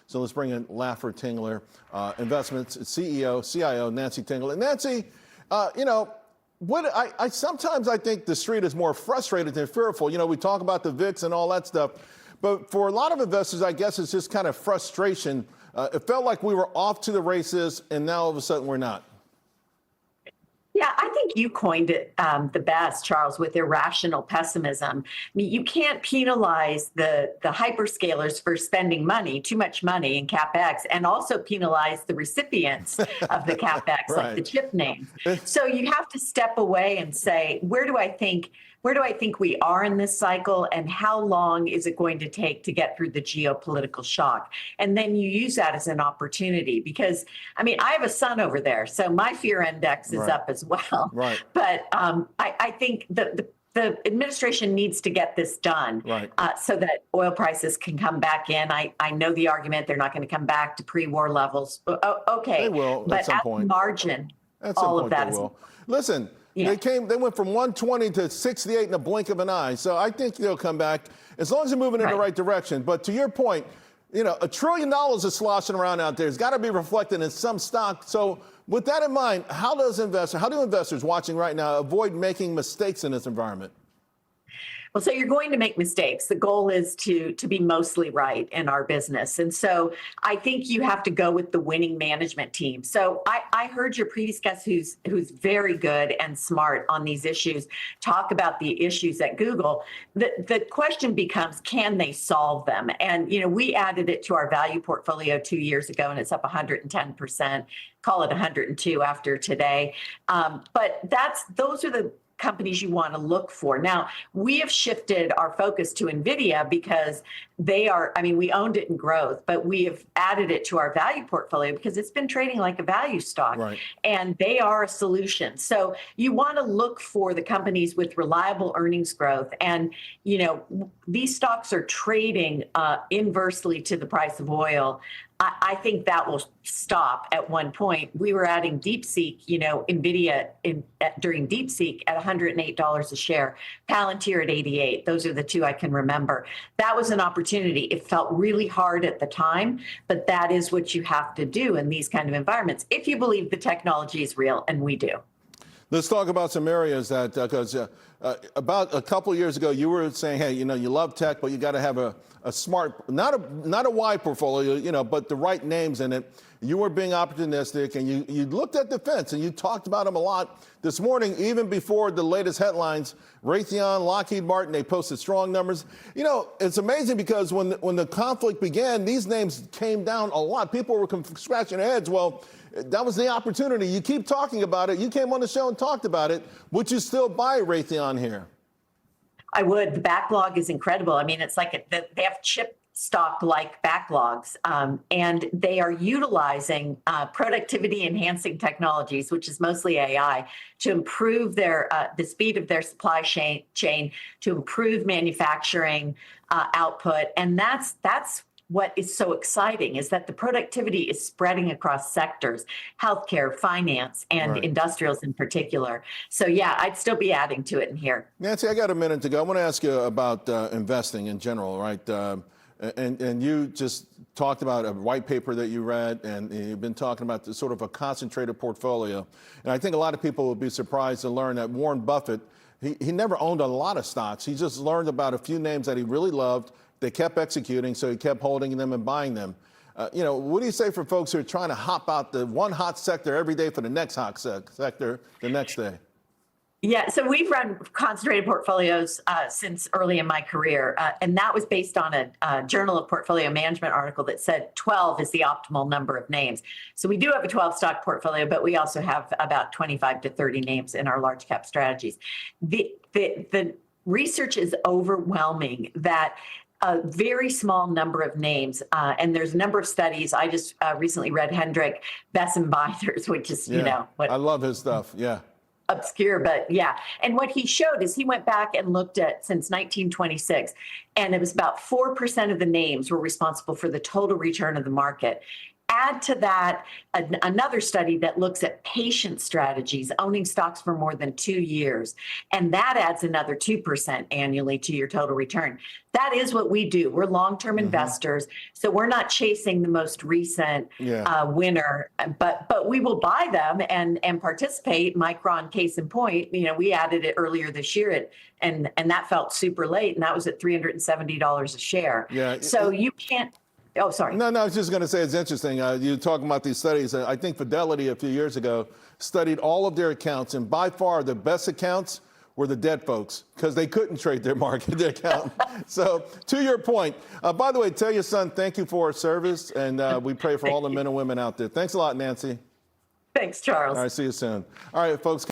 So let's bring in Laffer Tengler Investments CEO, CIO, Nancy Tengler. Nancy, sometimes I think the street is more frustrated than fearful. We talk about the VIX and all that stuff, but for a lot of investors, I guess it's just kind of frustration. It felt like we were off to the races, and now all of a sudden we're not. Yeah, I think you coined it the best, Charles, with irrational pessimism. I mean, you can't penalize the hyperscalers for spending money, too much money in CapEx, and also penalize the recipients of the CapEx, Right. like the chip names. So you have to step away and say, where do I think we are in this cycle, and how long is it going to take to get through the geopolitical shock? And then you use that as an opportunity, because, I mean, I have a son over there, so my fear index is up as well. Right. But I think the administration needs to get this done, right. So that oil prices can come back in. I know the argument they're not going to come back to pre-war levels. Okay, they will but at some point. Margin, at some all point of that they is. will. Listen. Yeah. They went from 120 to 68 in a blink of an eye. So I think they'll come back as long as they're moving in the right direction. But to your point, $1 trillion is sloshing around out there. It's got to be reflected in some stock. So with that in mind, how do investors watching right now avoid making mistakes in this environment? Well, so you're going to make mistakes. The goal is to be mostly right in our business. And so I think you have to go with the winning management team. So I heard your previous guest, who's very good and smart on these issues, talk about the issues at Google. The question becomes, can they solve them? And, we added it to our value portfolio 2 years ago, and it's up 110%, call it 102 after today. But those are the companies you want to look for. Now, we have shifted our focus to NVIDIA because we owned it in growth, but we have added it to our value portfolio because it's been trading like a value stock. Right. And they are a solution. So you want to look for the companies with reliable earnings growth. And, these stocks are trading inversely to the price of oil. I think that will stop at one point. We were adding DeepSeek, NVIDIA during DeepSeek at $108 a share, Palantir at 88. Those are the two I can remember. That was an opportunity. It felt really hard at the time, but that is what you have to do in these kind of environments if you believe the technology is real, and we do. Let's talk about some areas that, because about a couple of years ago, you were saying, hey, you love tech, but you got to have a smart, not a wide portfolio, but the right names in it. You were being opportunistic, and you looked at defense, and you talked about them a lot this morning, even before the latest headlines. Raytheon, Lockheed Martin, they posted strong numbers. It's amazing because when the conflict began, these names came down a lot. People were scratching their heads. Well, that was the opportunity. You keep talking about it. You came on the show and talked about it. Would you still buy Raytheon here? I would. The backlog is incredible. I mean, it's like they have chip stock-like backlogs, and they are utilizing productivity enhancing technologies, which is mostly AI, to improve the speed of their supply chain, to improve manufacturing output. And that's what is so exciting, is that the productivity is spreading across sectors, healthcare, finance, and industrials in particular. So yeah, I'd still be adding to it in here. Nancy, I got a minute to go. I want to ask you about investing in general, right? And you just talked about a white paper that you read, and you've been talking about the sort of a concentrated portfolio. And I think a lot of people would be surprised to learn that Warren Buffett, he never owned a lot of stocks. He just learned about a few names that he really loved. They kept executing, so he kept holding them and buying them. What do you say for folks who are trying to hop out the one hot sector every day for the next hot sector the next day? Yeah, so we've run concentrated portfolios since early in my career, and that was based on a Journal of Portfolio Management article that said 12 is the optimal number of names. So we do have a 12-stock portfolio, but we also have about 25 to 30 names in our large cap strategies. The research is overwhelming that a very small number of names, and there's a number of studies. I just recently read Hendrik Bessenbeider's, which is, I love his stuff, yeah. Obscure, but yeah. And what he showed is he went back and looked at since 1926, and it was about 4% of the names were responsible for the total return of the market. Add to that another study that looks at patient strategies, owning stocks for more than 2 years, and that adds another 2% annually to your total return. That is what we do. We're long-term investors, so we're not chasing the most recent winner, but we will buy them and participate. Micron, case in point, we added it earlier this year, and that felt super late, and that was at $370 a share. Yeah. So you can't. Oh, sorry. No, I was just going to say it's interesting. You're talking about these studies. I think Fidelity a few years ago studied all of their accounts, and by far the best accounts were the dead folks because they couldn't trade their their account. So to your point, by the way, tell your son thank you for his service, and we pray for all the men and women out there. Thanks a lot, Nancy. Thanks, Charles. All right, see you soon. All right, folks.